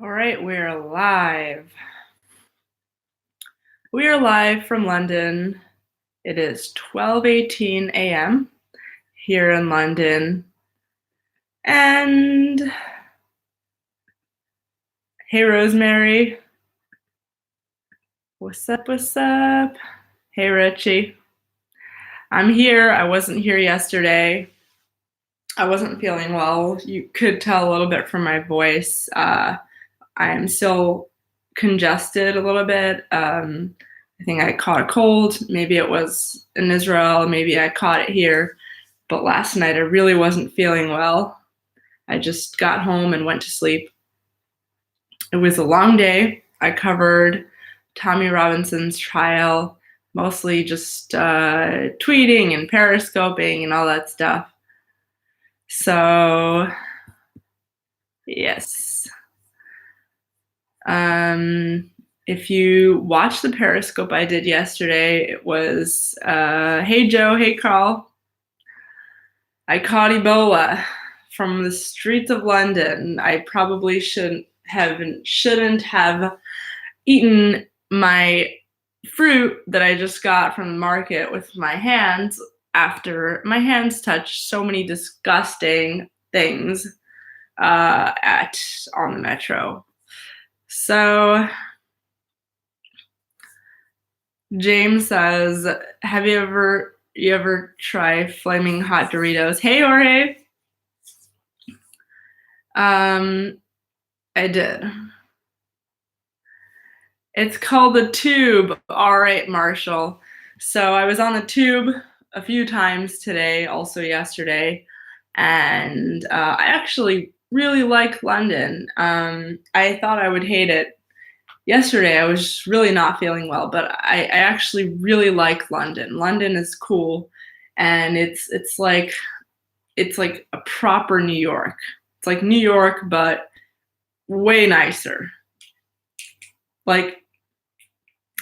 All right, we're live. We are live from London. It is 12:18 a.m. here in London. And hey, Rosemary. What's up? What's up? Hey, Richie. I'm here. I wasn't here yesterday. I wasn't feeling well. You could tell a little bit from my voice. I am still congested a little bit. I think I caught a cold. Maybe it was in Israel. Maybe I caught it here. But last night I really wasn't feeling well. I just got home and went to sleep. It was a long day. I covered Tommy Robinson's trial, mostly just tweeting and periscoping and all that stuff. So, yes. If you watched the Periscope I did yesterday, it was, hey Joe, hey Karl. I caught Ebola from the streets of London. I probably shouldn't have eaten my fruit that I just got from the market with my hands after my hands touched so many disgusting things on the metro. So James says, have you ever try flaming hot Doritos? Hey, Jorge. I did. It's called the Tube. All right, Marshall. So I was on the Tube a few times today, also yesterday, and I actually really like London. I thought I would hate it. Yesterday I was really not feeling well, but I actually really like London. London is cool, and it's like a proper New York. It's like New York, but way nicer. Like,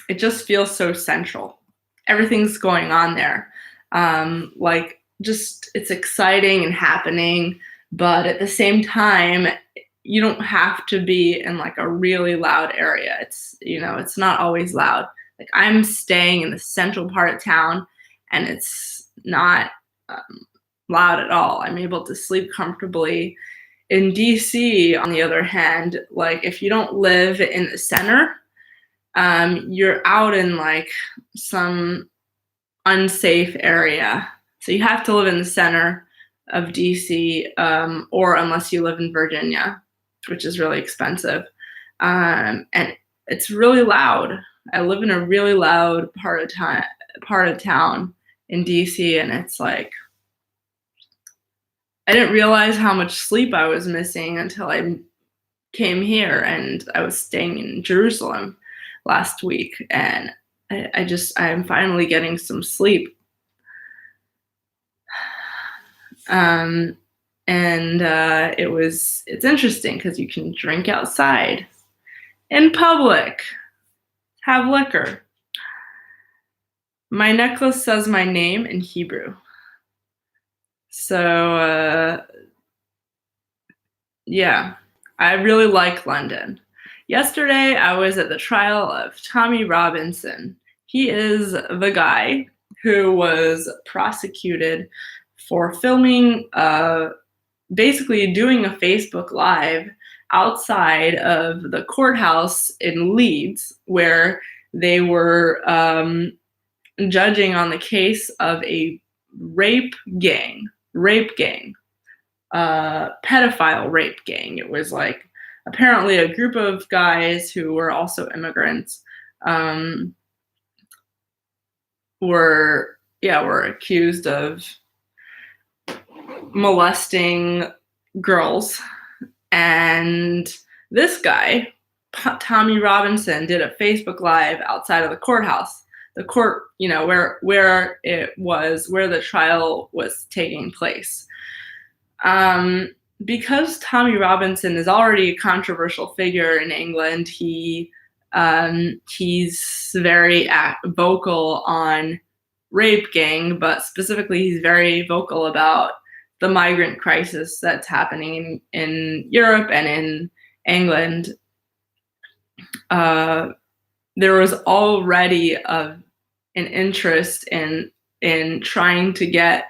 it just feels so central. Everything's going on there. It's exciting and happening, but at the same time, you don't have to be in like a really loud area. It's not always loud. Like, I'm staying in the central part of town, and it's not loud at all. I'm able to sleep comfortably. In DC, on the other hand, like, if you don't live in the center, you're out in like some unsafe area. So you have to live in the center of DC, or unless you live in Virginia, which is really expensive. And it's really loud. I live in a really loud part of town in DC, and it's like, I didn't realize how much sleep I was missing until I came here, and I was staying in Jerusalem last week, and I'm finally getting some sleep. It's interesting because you can drink outside in public, have liquor. My necklace says my name in Hebrew. So, yeah, I really like London. Yesterday, I was at the trial of Tommy Robinson. He is the guy who was prosecuted for filming, basically doing a Facebook Live outside of the courthouse in Leeds, where they were judging on the case of a pedophile rape gang. It was like, apparently a group of guys who were also immigrants were accused of molesting girls. And this guy, Tommy Robinson, did a Facebook Live outside of the courthouse. The court, where the trial was taking place. Because Tommy Robinson is already a controversial figure in England, he's very vocal on rape gang, but specifically he's very vocal about the migrant crisis that's happening in Europe and in England there was already an interest in trying to get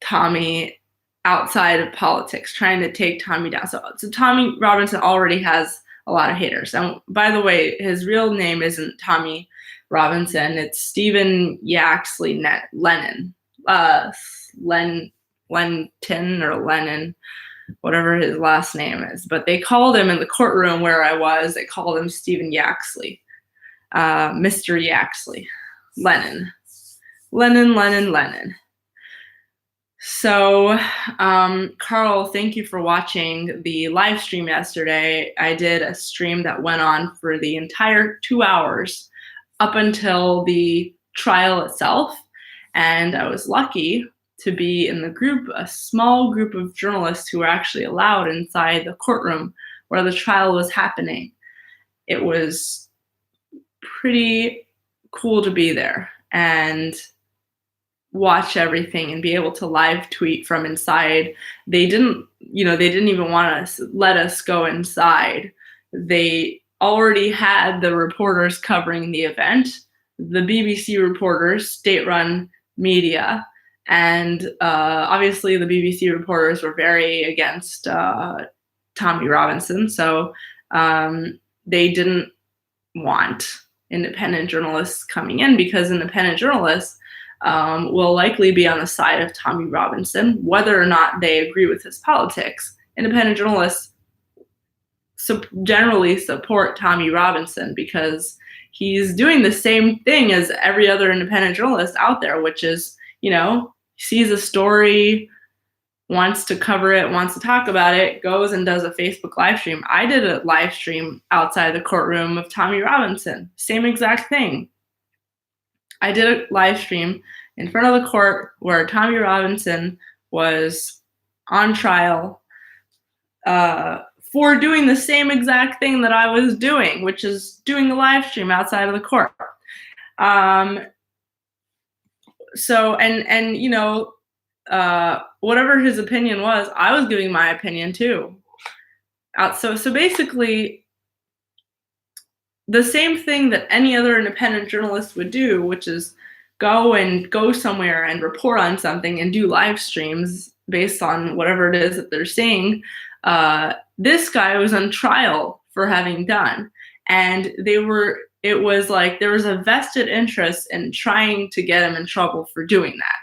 Tommy outside of politics, trying to take Tommy down. So Tommy Robinson already has a lot of haters. And by the way, his real name isn't Tommy Robinson. It's Stephen Yaxley Lennon. Lenton or Lennon, whatever his last name is. But they called him in the courtroom where I was, they called him Stephen Yaxley. Mr. Yaxley. Lennon. So, Karl, thank you for watching the live stream yesterday. I did a stream that went on for the entire 2 hours up until the trial itself. And I was lucky to be in the group, a small group of journalists who were actually allowed inside the courtroom where the trial was happening. It was pretty cool to be there and watch everything and be able to live tweet from inside. They didn't even want to let us go inside. They already had the reporters covering the event, the BBC reporters, state-run media, and obviously the BBC reporters were very against Tommy Robinson, so they didn't want independent journalists coming in because independent journalists will likely be on the side of Tommy Robinson, whether or not they agree with his politics. Independent journalists generally support Tommy Robinson because he's doing the same thing as every other independent journalist out there, which is, sees a story, wants to cover it, wants to talk about it, goes and does a Facebook live stream. I did a live stream outside the courtroom of Tommy Robinson, same exact thing. I did a live stream in front of the court where Tommy Robinson was on trial for doing the same exact thing that I was doing, which is doing a live stream outside of the court. Whatever his opinion was, I was giving my opinion too. So basically, the same thing that any other independent journalist would do, which is go somewhere and report on something and do live streams based on whatever it is that they're saying. This guy was on trial for having done, and it was like there was a vested interest in trying to get him in trouble for doing that.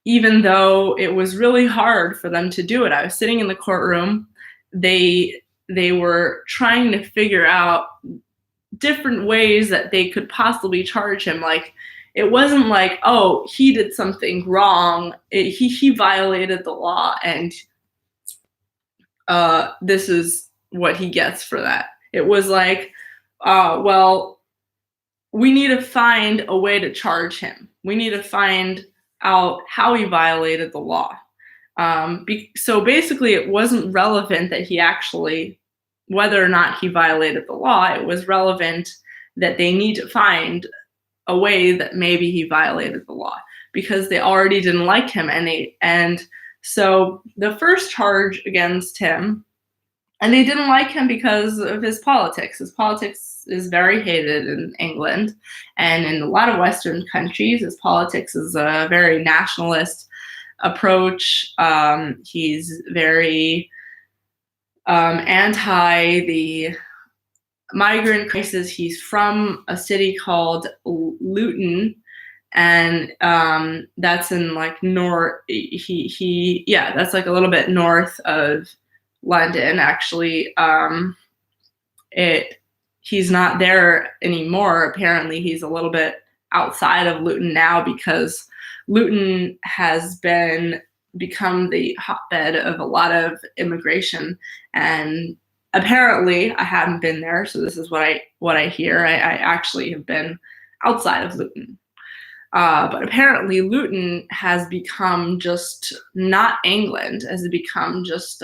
Even though it was really hard for them to do it. I was sitting in the courtroom. They were trying to figure out different ways that they could possibly charge him. Like, it wasn't like, oh, he did something wrong. He violated the law, and this is what he gets for that. It was like, well, we need to find a way to charge him. We need to find out how he violated the law. So basically, it wasn't relevant that he actually, whether or not he violated the law, it was relevant that they need to find a way that maybe he violated the law because they already didn't like him. And so the first charge against him, and they didn't like him because of his politics. His politics is very hated in England and in a lot of Western countries. His politics is a very nationalist approach. He's very anti the migrant crisis. He's from a city called Luton, and that's in like north. That's like a little bit north of London. Actually, he's not there anymore. Apparently, he's a little bit outside of Luton now because Luton has become the hotbed of a lot of immigration, and apparently I haven't been there, so this is what I hear. I actually have been outside of Luton, but apparently Luton has become just not England, has become just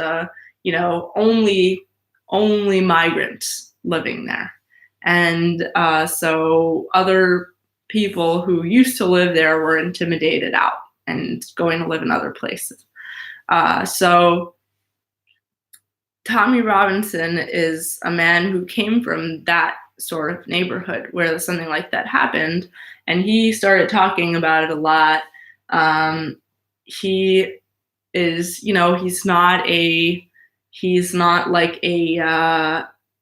only migrants living there, and so other people who used to live there were intimidated out and going to live in other places. So Tommy Robinson is a man who came from that sort of neighborhood where something like that happened, and he started talking about it a lot. He is, he's not like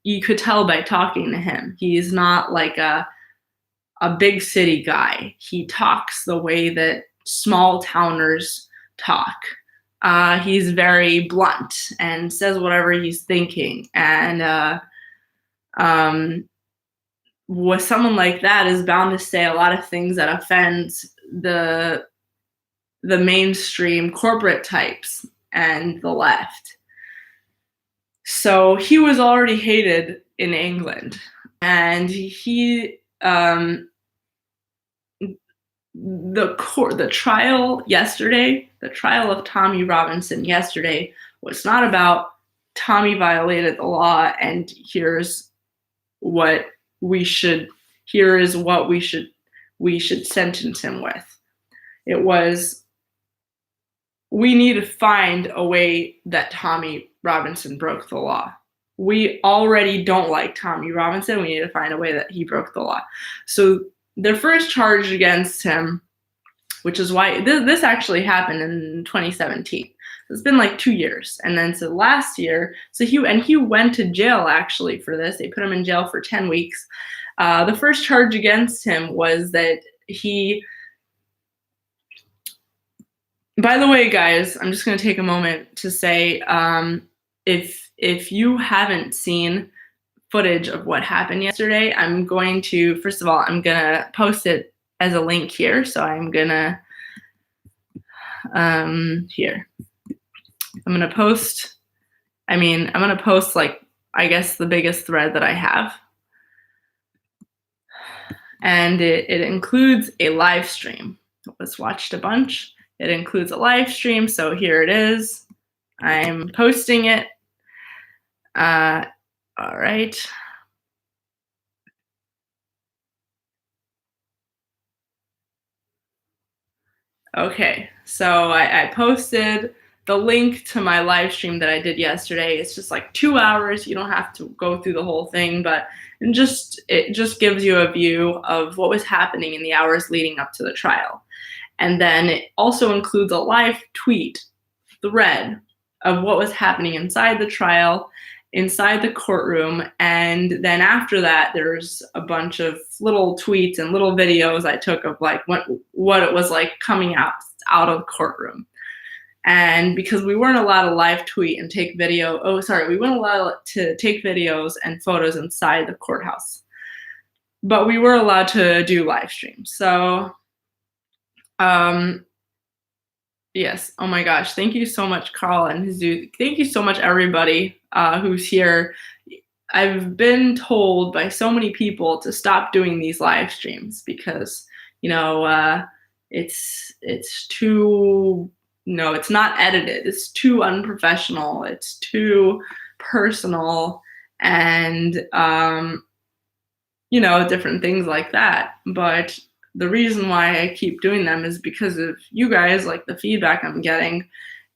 you could tell by talking to him. He's not like a big city guy. He talks the way that small towners talk. He's very blunt and says whatever he's thinking. And with someone like that is bound to say a lot of things that offends the mainstream corporate types and the left. So he was already hated in England, and the trial yesterday, the trial of Tommy Robinson yesterday, was not about Tommy violated the law and here is what we should sentence him with. It was, we need to find a way that Tommy Robinson broke the law. We already don't like Tommy Robinson. We need to find a way that he broke the law. So the first charge against him, which is why this actually happened in 2017. It's been like 2 years. And then so last year, he went to jail actually for this. They put him in jail for 10 weeks. The first charge against him was that by the way, guys, I'm just going to take a moment to say, if you haven't seen footage of what happened yesterday, I'm going to post it as a link here. So I'm going to, here. I'm going to post like, I guess the biggest thread that I have. And it includes a live stream. It was watched a bunch. It includes a live stream. So here it is. I'm posting it. All right. Okay, so I posted the link to my live stream that I did yesterday. It's just like 2 hours. You don't have to go through the whole thing, but it just gives you a view of what was happening in the hours leading up to the trial. And then it also includes a live tweet thread of what was happening inside the trial, inside the courtroom. And then after that, there's a bunch of little tweets and little videos I took of like what it was like coming out of the courtroom. And because we weren't allowed to live tweet and take video, we weren't allowed to take videos and photos inside the courthouse, but we were allowed to do live streams. So, yes. Oh my gosh. Thank you so much, Karl and Jesus. Thank you so much, everybody who's here. I've been told by so many people to stop doing these live streams because, it's too, it's not edited. It's too unprofessional. It's too personal and, different things like that. But the reason why I keep doing them is because of you guys, like the feedback I'm getting.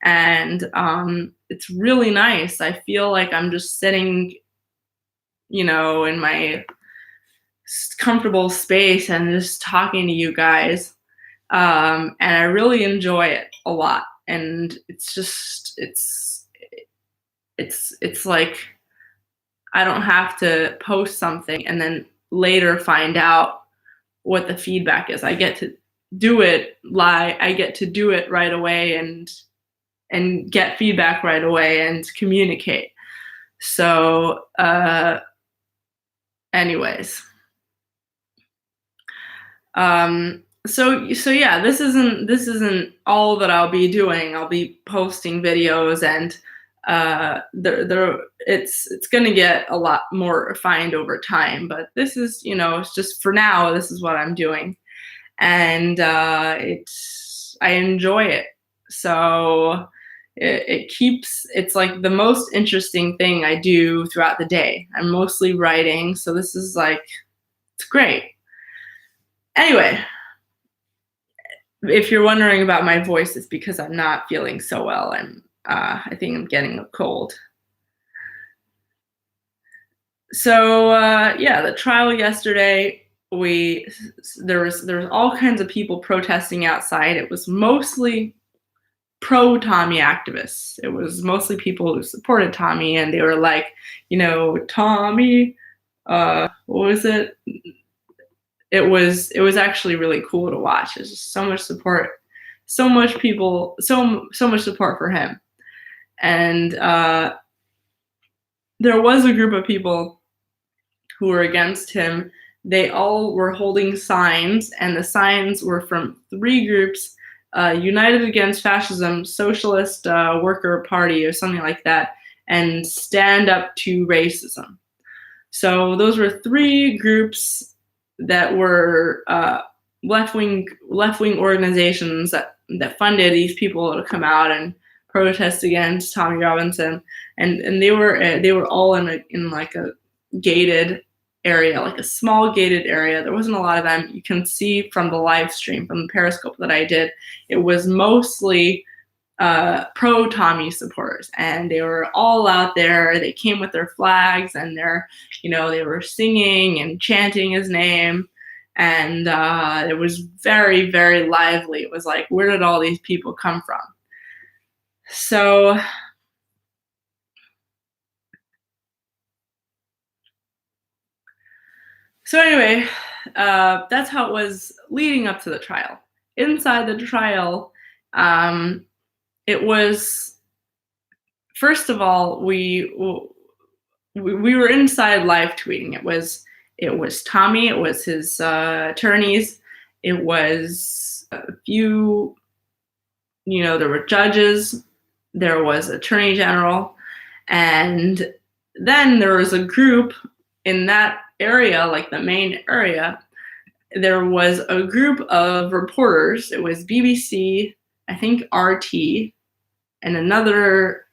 And it's really nice. I feel like I'm just sitting, in my comfortable space and just talking to you guys. And I really enjoy it a lot. And it's just, it's like I don't have to post something and then later find out what the feedback is. I get to do it live. I get to do it right away and get feedback right away and communicate. So, anyways, so yeah, this isn't all that I'll be doing. I'll be posting videos and it's going to get a lot more refined over time, but this is, it's just for now, this is what I'm doing. And I enjoy it. So it's like the most interesting thing I do throughout the day. I'm mostly writing. So this is like, it's great. Anyway, if you're wondering about my voice, it's because I'm not feeling so well. I think I'm getting a cold. So yeah, the trial yesterday, there was all kinds of people protesting outside. It was mostly pro Tommy activists. It was mostly people who supported Tommy, and they were like, Tommy. What was it? It was actually really cool to watch. There's just so much support, so much people, so much support for him, and there was a group of people who were against him. They all were holding signs, and the signs were from three groups: United Against Fascism, Socialist Worker Party, or something like that, and Stand Up to Racism. So those were three groups that were left-wing organizations that funded these people to come out and protest against Tommy Robinson, and they were all in like a gated area, like a small gated area. There wasn't a lot of them. You can see from the live stream, from the Periscope that I did, it was mostly pro Tommy supporters, and they were all out there. They came with their flags, and they were singing and chanting his name, and it was very, very lively. It was like, where did all these people come from? So anyway, that's how it was leading up to the trial. Inside the trial, it was, first of all, we were inside live tweeting. It was Tommy, it was his attorneys, it was a few, there were judges, there was attorney general, and then there was a group in that area, like the main area. There was a group of reporters. It was BBC, I think RT, and another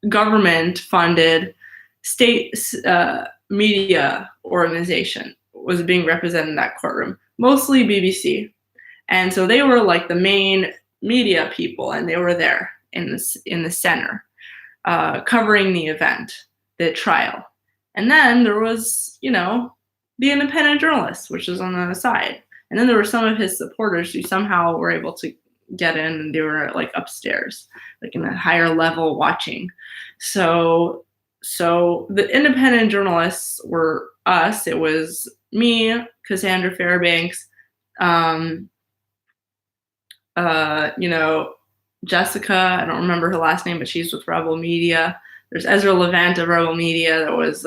government-funded state media organization was being represented in that courtroom, mostly BBC. And so they were like the main media people, and they were there in the center, covering the event, the trial. And then there was, the independent journalists, which was on the side. And then there were some of his supporters who somehow were able to get in, and they were like upstairs, like in a higher level watching. So the independent journalists were us. It was me, Cassandra Fairbanks, Jessica, I don't remember her last name, but she's with Rebel Media. There's Ezra Levant of Rebel Media. There was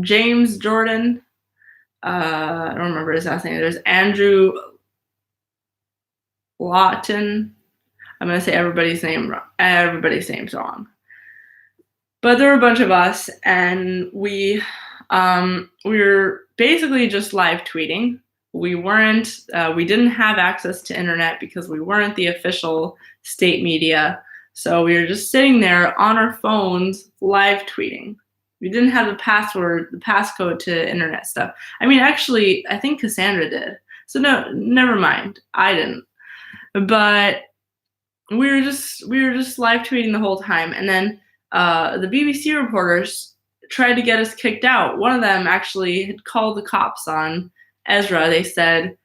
James Jordan. I don't remember his last name. There's Andrew Lawton. I'm going to say everybody's names wrong. But there were a bunch of us, and we were basically just live tweeting. We didn't have access to internet because we weren't the official state media. So we were just sitting there on our phones live tweeting. We didn't have the passcode to internet stuff. I mean, actually, I think Cassandra did. So no, never mind. I didn't. But we were just live tweeting the whole time. And then the BBC reporters tried to get us kicked out. One of them actually had called the cops on Ezra. They said,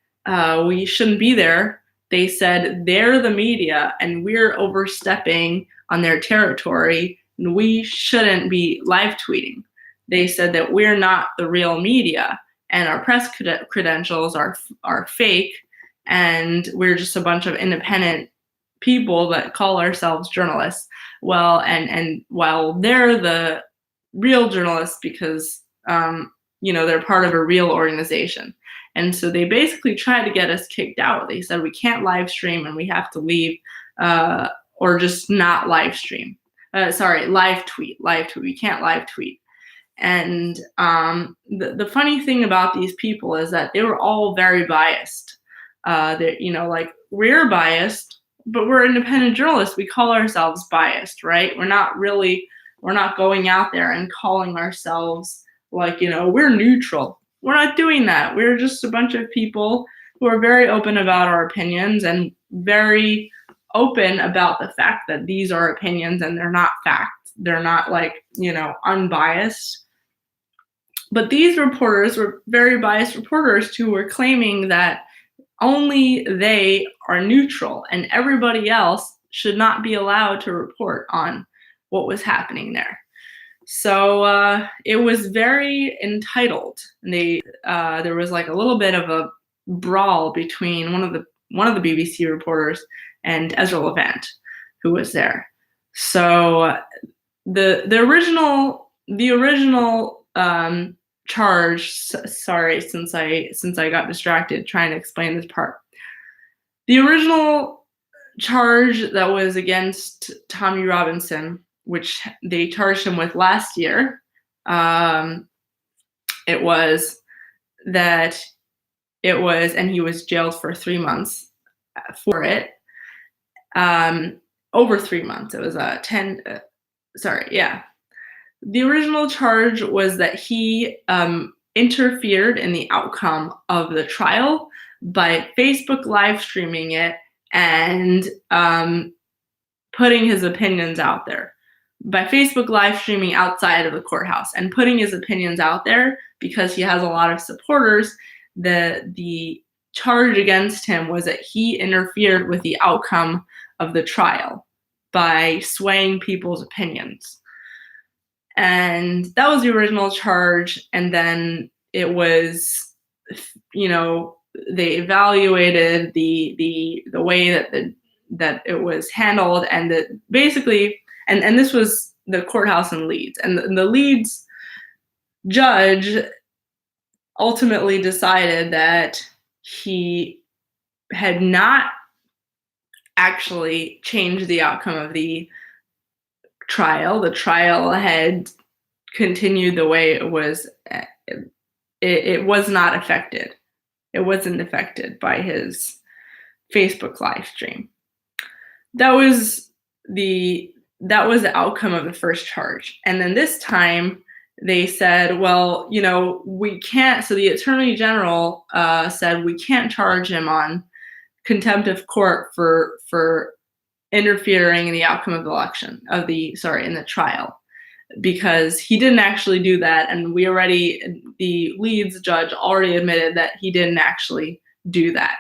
we shouldn't be there. They said they're the media and we're overstepping on their territory, and we shouldn't be live tweeting. They said that we're not the real media and our press credentials are fake, and we're just a bunch of independent people that call ourselves journalists. Well, and while they're the real journalists because they're part of a real organization. And so they basically tried to get us kicked out. They said we can't live stream and we have to leave, or just not live stream. Live tweet. We can't live tweet. And the funny thing about these people is that they were all very biased. We're biased, but we're independent journalists. We call ourselves biased, right? We're not going out there and calling ourselves we're neutral. We're not doing that. We're just a bunch of people who are very open about our opinions and very open about the fact that these are opinions and they're not facts. They're not like, unbiased. But these reporters were very biased reporters who were claiming that only they are neutral and everybody else should not be allowed to report on what was happening there. So it was very entitled. There was like a little bit of a brawl between one of the BBC reporters and Ezra Levant, who was there. So the original charge. Sorry, since I got distracted trying to explain this part. The original charge that was against Tommy Robinson, which they charged him with last year, and he was jailed for 3 months for it. Over 3 months. It was 10. The original charge was that he interfered in the outcome of the trial by Facebook live streaming it and putting his opinions out there. By Facebook live streaming outside of the courthouse and putting his opinions out there because he has a lot of supporters, the charge against him was that he interfered with the outcome of the trial by swaying people's opinions. And that was the original charge. And then it was, they evaluated the way that it was handled, and that basically, and this was the courthouse in Leeds, and the Leeds judge ultimately decided that he had not actually changed the outcome of the trial. The trial had continued the way it was. It was not affected. It wasn't affected by his Facebook live stream. That was the outcome of the first charge. And then this time they said, well, we can't. So the Attorney General said we can't charge him on contempt of court for interfering in the outcome of the election in the trial, because he didn't actually do that, and the Leeds judge already admitted that he didn't actually do that.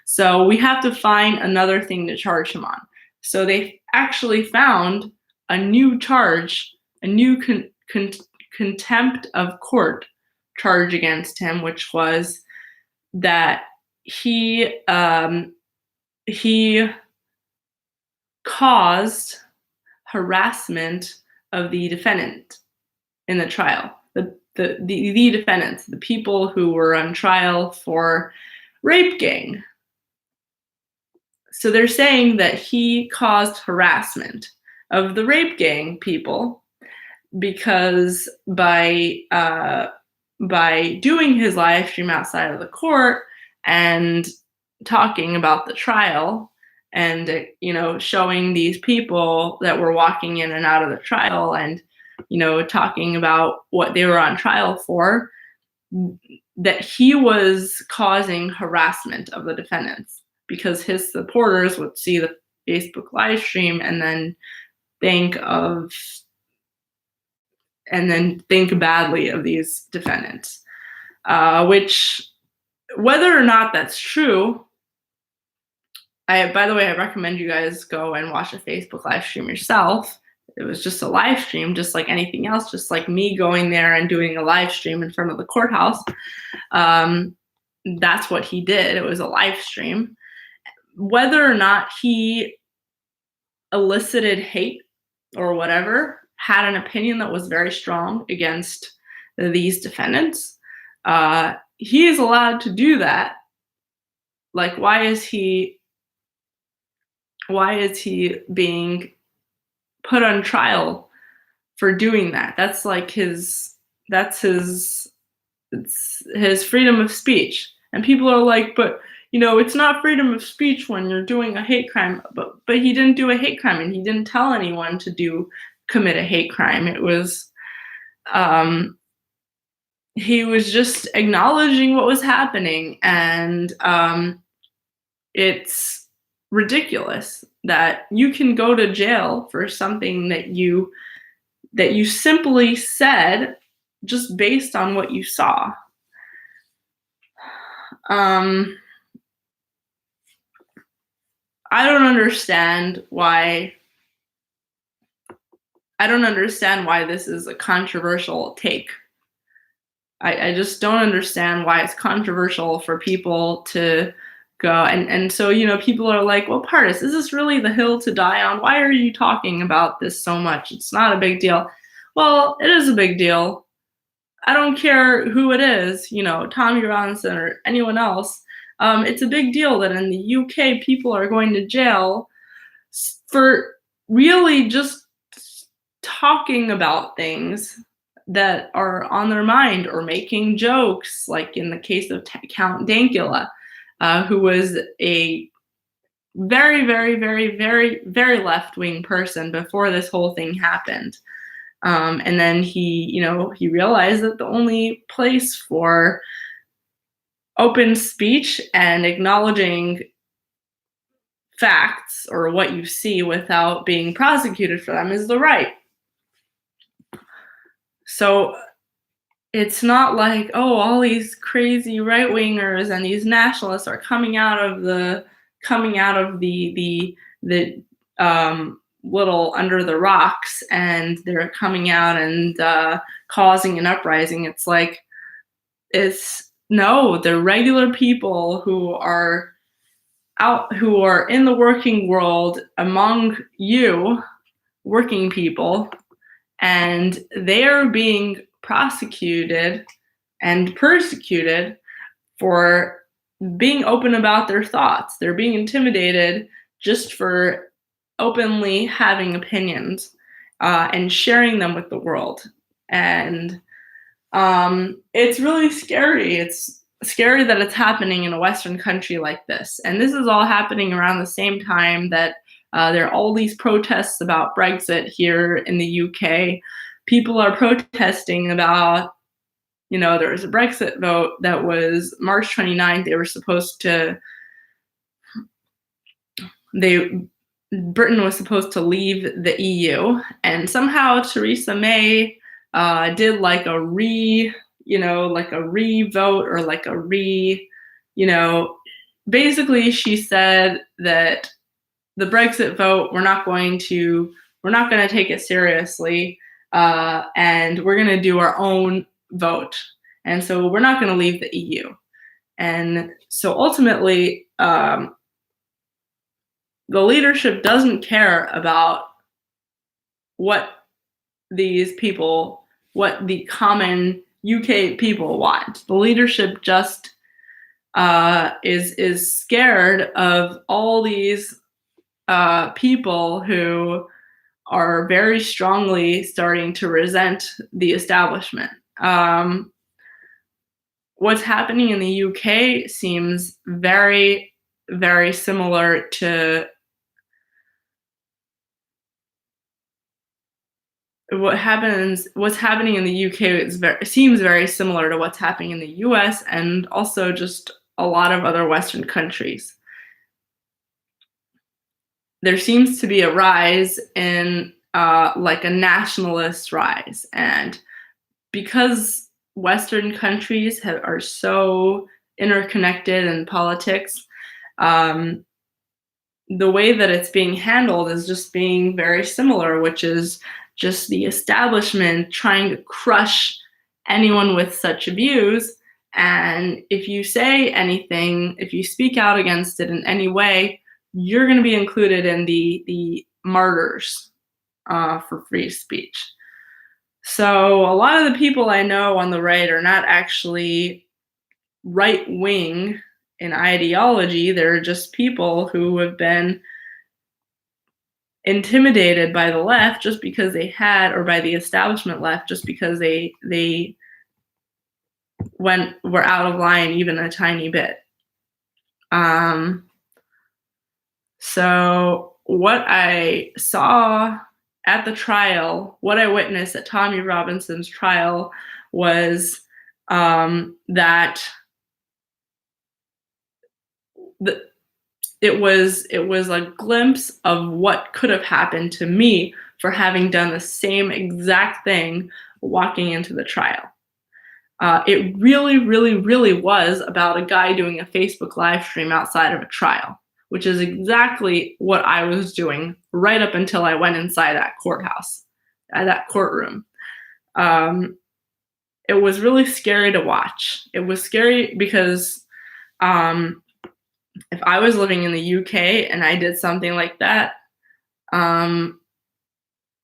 So we have to find another thing to charge him on. So they actually found a new charge, a new contempt of court charge against him, which was that he caused harassment of the defendant in the trial. The defendants, the people who were on trial for rape gang. So they're saying that he caused harassment of the rape gang people because by doing his live stream outside of the court and talking about the trial and showing these people that were walking in and out of the trial and talking about what they were on trial for, that he was causing harassment of the defendants because his supporters would see the Facebook live stream and then think badly of these defendants, which, whether or not that's true, by the way, I recommend you guys go and watch a Facebook live stream yourself. It was just a live stream, just like anything else, just like me going there and doing a live stream in front of the courthouse. That's what he did. It was a live stream. Whether or not he elicited hate or whatever, had an opinion that was very strong against these defendants, he is allowed to do that. Like, why is he being put on trial for doing that? That's his freedom of speech. And people are like, but it's not freedom of speech when you're doing a hate crime. But he didn't do a hate crime, and he didn't tell anyone to commit a hate crime. It was he was just acknowledging what was happening, and it's ridiculous that you can go to jail for something that you simply said just based on what you saw. Um, I don't understand why. I don't understand why this is a controversial take. I just don't understand why it's controversial for people to go and so people are like, well, Pardes, is this really the hill to die on? Why are you talking about this so much? It's not a big deal. Well, it is a big deal. I don't care who it is, Tommy Robinson or anyone else. It's a big deal that in the UK people are going to jail for really just talking about things that are on their mind or making jokes, like in the case of Count Dankula, who was a very, very, very, very, very left-wing person before this whole thing happened. And then he realized that the only place for open speech and acknowledging facts or what you see without being prosecuted for them is the right. So it's not like, oh, all these crazy right-wingers and these nationalists are coming out of the little under the rocks, and they're coming out and causing an uprising. It's like, they're regular people who are in the working world among you, working people, and they are being prosecuted and persecuted for being open about their thoughts. They're being intimidated just for openly having opinions and sharing them with the world. And it's really scary. It's scary that it's happening in a Western country like this. And this is all happening around the same time that there are all these protests about Brexit here in the UK. People are protesting about, there was a Brexit vote that was March 29th. Britain was supposed to leave the EU, and somehow Theresa May did like a re-vote or like basically she said that the Brexit vote, we're not going to take it seriously, and we're going to do our own vote. And so we're not going to leave the EU. And so ultimately, the leadership doesn't care about what the common UK people want. The leadership just is scared of all these people who are very strongly starting to resent the establishment. What's happening in the UK seems very, very similar to what's happening in the UK seems very similar to what's happening in the US and also just a lot of other Western countries. There seems to be a rise in like a nationalist rise, and because Western countries are so interconnected in politics, the way that it's being handled is just being very similar, which is just the establishment trying to crush anyone with such views. And if you say anything, if you speak out against it in any way, you're going to be included in the martyrs for free speech. So a lot of the people I know on the right are not actually right-wing in ideology. They're just people who have been intimidated by the left just because or by the establishment left just because they were out of line even a tiny bit. So what I saw at the trial, what I witnessed at Tommy Robinson's trial was that it was a glimpse of what could have happened to me for having done the same exact thing walking into the trial. It really, really, really was about a guy doing a Facebook live stream outside of a trial, which is exactly what I was doing right up until I went inside that courtroom. It was really scary to watch. It was scary because if I was living in the UK and I did something like that,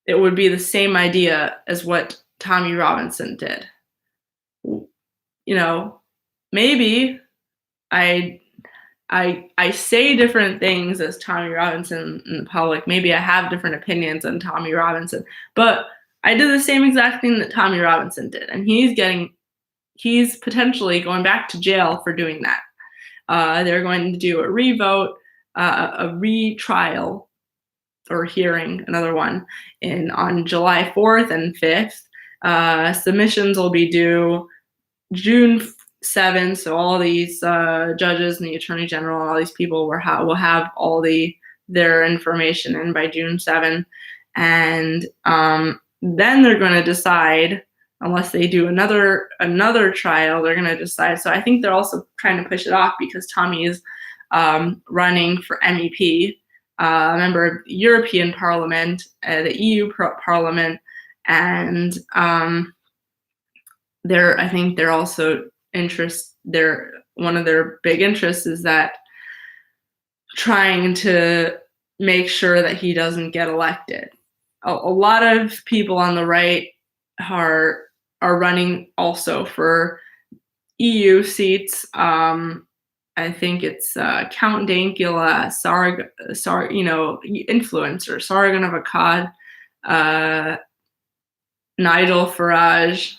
it would be the same idea as what Tommy Robinson did. You know, maybe I say different things as Tommy Robinson in the public. Maybe I have different opinions than Tommy Robinson, but I did the same exact thing that Tommy Robinson did, and he's potentially going back to jail for doing that. They're going to do a revote, a retrial or hearing, another one, on July 4th and 5th. Submissions will be due June 7th, so all these judges and the attorney general and all these people will have all their information in by June 7th, and then they're going to decide. Unless they do another trial, they're going to decide. So I think they're also trying to push it off because Tommy is running for MEP, a member of the European Parliament, the EU Parliament, and I think they're also one of their big interests is that trying to make sure that he doesn't get elected. A lot of people on the right are running also for EU seats. I think it's Count Dankula, influencer, Sargon of Akkad, Nigel Farage,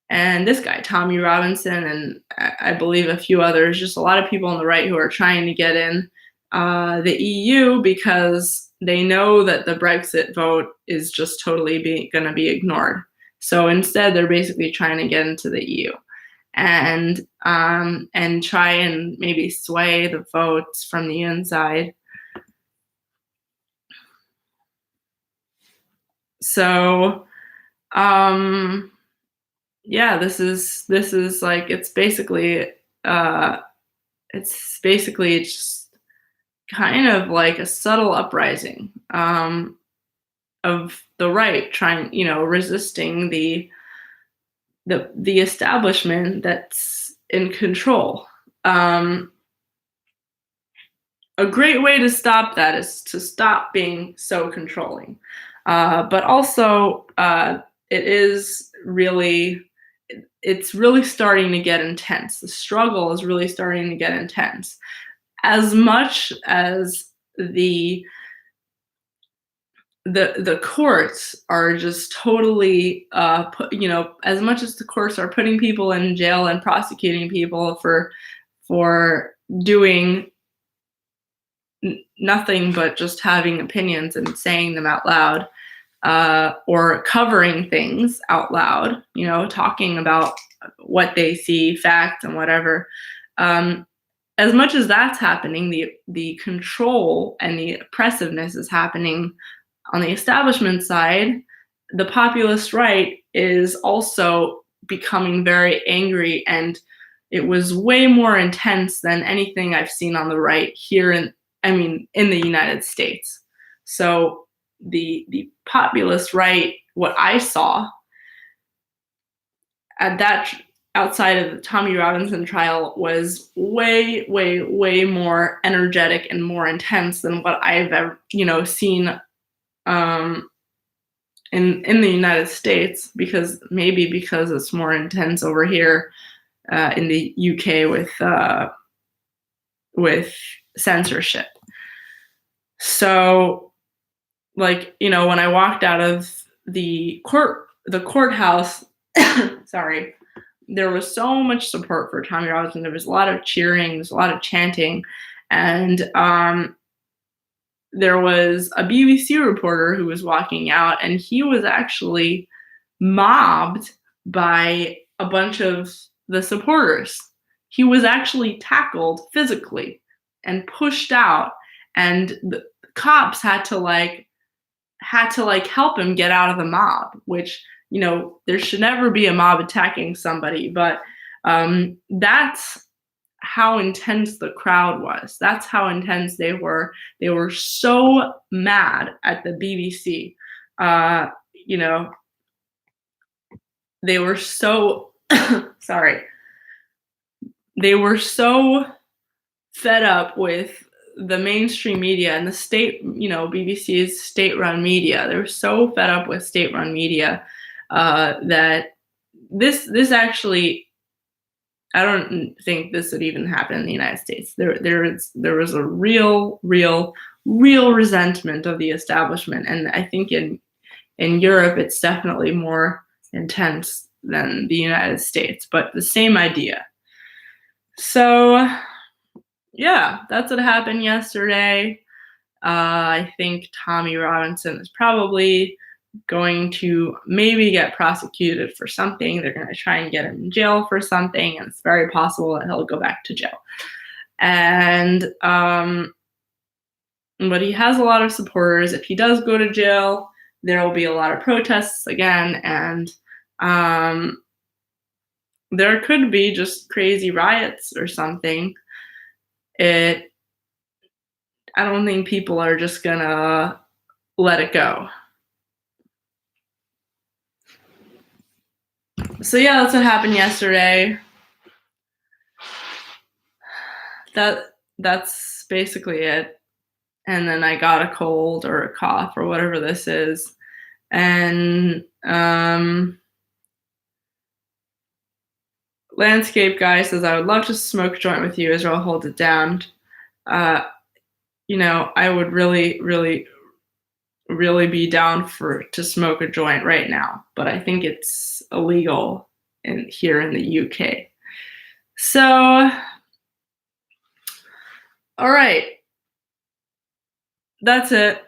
and this guy, Tommy Robinson, and I believe a few others, just a lot of people on the right who are trying to get in the EU because they know that the Brexit vote is just totally going to be ignored. So instead, they're basically trying to get into the EU and try and maybe sway the votes from the inside. So, yeah, this is like it's basically just kind of like a subtle uprising of the right trying, resisting the establishment that's in control. A great way to stop that is to stop being so controlling. But also, it's really starting to get intense. The struggle is really starting to get intense. As much as the courts are just totally, as much as the courts are putting people in jail and prosecuting people for doing nothing but just having opinions and saying them out loud, or covering things out loud, talking about what they see, facts and whatever. As much as that's happening, the control and the oppressiveness is happening on the establishment side. The populist right is also becoming very angry, and it was way more intense than anything I've seen on the right here in the United States. So the populist right, what I saw at that outside of the Tommy Robinson trial was way, way, way more energetic and more intense than what I've ever, seen in the United States, because it's more intense over here in the UK with censorship. So, when I walked out of the courthouse, sorry, there was so much support for Tommy Robinson. There was a lot of cheering, there was a lot of chanting, and there was a BBC reporter who was walking out, and he was actually mobbed by a bunch of the supporters. He was actually tackled physically, and pushed out, and the cops had to help him get out of the mob, which, there should never be a mob attacking somebody, but that's how intense the crowd was. That's how intense they were. They were so mad at the BBC. You know, they were so sorry. They were so fed up with the mainstream media and the state, BBC's state-run media. They were so fed up with state-run media that this actually, I don't think this would even happen in the United States. There was a real resentment of the establishment, and I think in Europe it's definitely more intense than the United States, but the same idea. So yeah, that's what happened yesterday. I think Tommy Robinson is probably going to maybe get prosecuted for something. They're going to try and get him in jail for something, and it's very possible that he'll go back to jail. And but he has a lot of supporters. If he does go to jail, there will be a lot of protests again, and there could be just crazy riots or something. I don't think people are just gonna let it go. So yeah, that's what happened yesterday. That's basically it. And then I got a cold or a cough or whatever this is. And Landscape Guy says, I would love to smoke a joint with you, Israel, hold it down. I would really be down to smoke a joint right now, but I think it's illegal here in the UK. So, all right, that's it.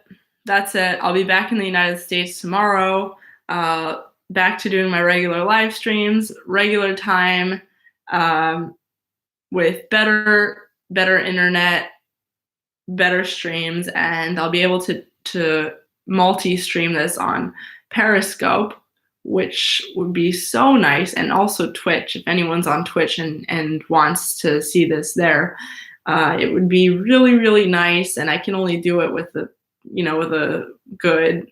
I'll be back in the United States tomorrow. Back to doing my regular live streams, regular time, with better internet, better streams, and I'll be able to multi-stream this on Periscope, which would be so nice, and also Twitch. If anyone's on Twitch and wants to see this there, it would be really nice, and I can only do it with a good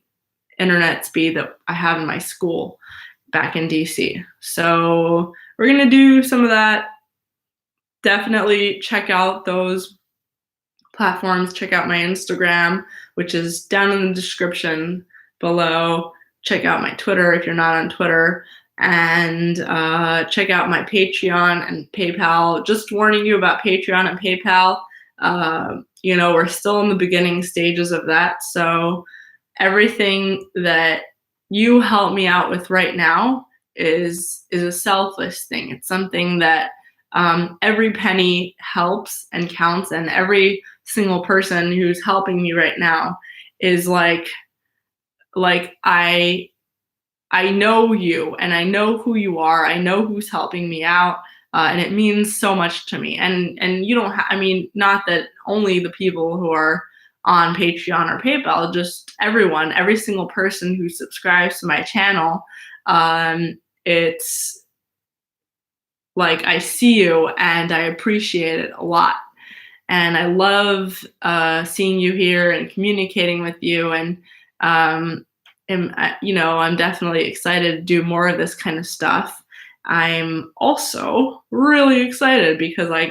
internet speed that I have in my school back in DC. So we're gonna do some of that. Definitely check out those platforms. Check out my Instagram, which is down in the description below. Check out my Twitter if you're not on Twitter, and check out my Patreon and PayPal. Just warning you about Patreon and PayPal. We're still in the beginning stages of that, so everything that you help me out with right now is a selfless thing. It's something that every penny helps and counts, and every single person who's helping me right now is like I know you, and I know who you are. I know who's helping me out, and it means so much to me. And you don't not that only the people who are on Patreon or PayPal, just everyone, every single person who subscribes to my channel. It's like I see you and I appreciate it a lot. And I love seeing you here and communicating with you. And I'm definitely excited to do more of this kind of stuff. I'm also really excited because I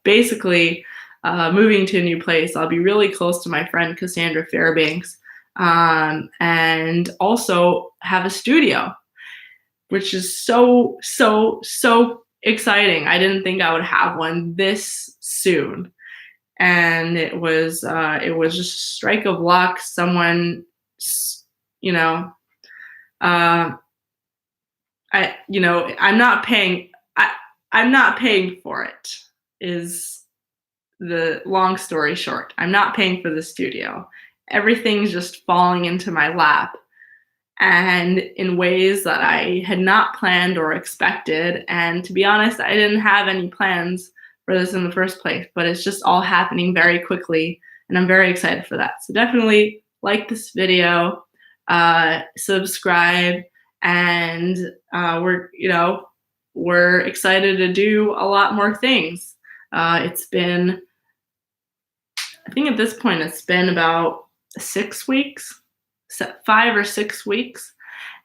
basically moving to a new place. I'll be really close to my friend Cassandra Fairbanks, and also have a studio, which is so exciting. I didn't think I would have one this soon, and it was just a strike of luck. Someone, I'm not paying. I'm not paying for it, is the long story short. I'm not paying for the studio. Everything's just falling into my lap. and in ways that I had not planned or expected. And to be honest, I didn't have any plans for this in the first place, but it's just all happening very quickly, and I'm very excited for that. So definitely like this video, subscribe, and we're excited to do a lot more things. It's been, I think at this point, it's been about 6 weeks, 5 or 6 weeks,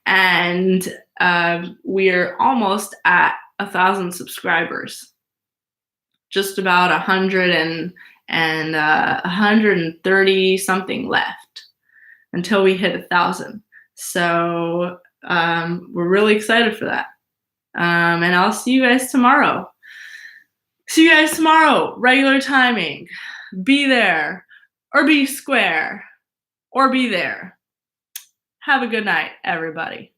and we're almost at 1,000 subscribers. Just about 130 something left until we hit 1,000. So we're really excited for that. And I'll see you guys tomorrow. Regular timing. Be there, or be square, or be there. Have a good night, everybody.